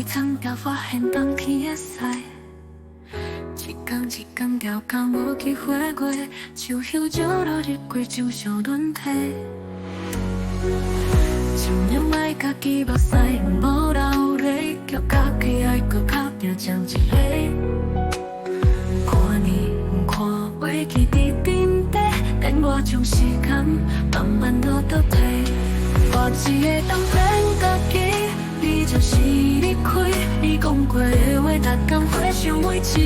开窗才发现冬天的驶，一天一天条工无机会过，树叶照落日光就像轮替。尽量爱家己目屎，无流泪，叫家己爱搁较拼将一个。看你不看袂记伫顶底，等我将时间慢慢落倒退。我一个当骗家己，你就是离开。你讲过的话，逐天回想每一字，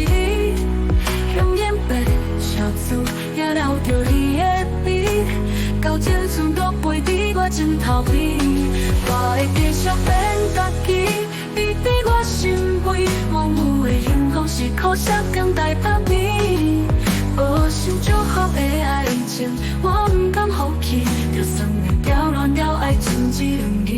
香烟白小子也留着你的味，到青春都陪伫我枕头边。我会继续骗家己，你伫我身边，往有的幸福是苦涩跟待打拼。无想祝福的爱情，我不敢放弃，就算会掉乱了爱情这两字。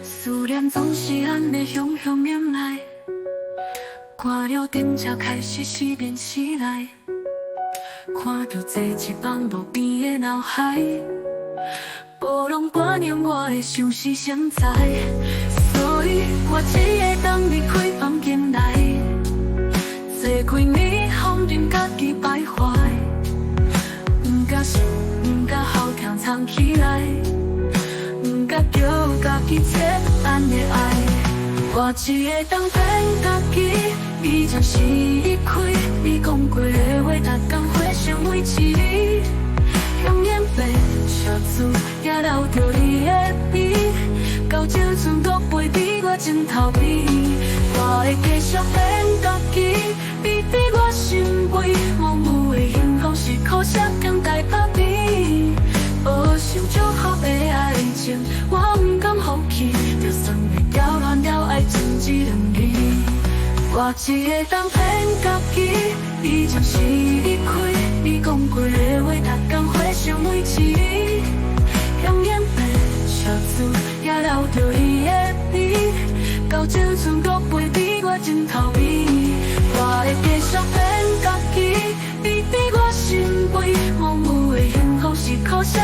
思念总是安尼汹汹涌来，看了电才开始思辨起来，看到这一望路边的脑海，无拢挂念我的相思相知，所以我只会当离开房间内，坐几年放任家己徘徊，不敢想，不敢好听藏起来，不敢叫家己切安的爱。我只会当骗家己，你暂时离开。你讲过的话，逐天回想每一字，香烟白小子也留着你的味，到青春都陪伫我枕头边。我会继续骗家己，你伫我身边，往有的幸福是苦涩跟待打拼。无想祝福的爱情，我不敢放弃，就算会掉乱了爱情这两字。我只会当骗家己，你暂时离开。你讲过的话，逐天回想每一字，香烟白小子也留着伊的味，到青春都陪伫我枕头边。我会继续骗家己，你伫我身边，往有的幸福是苦涩。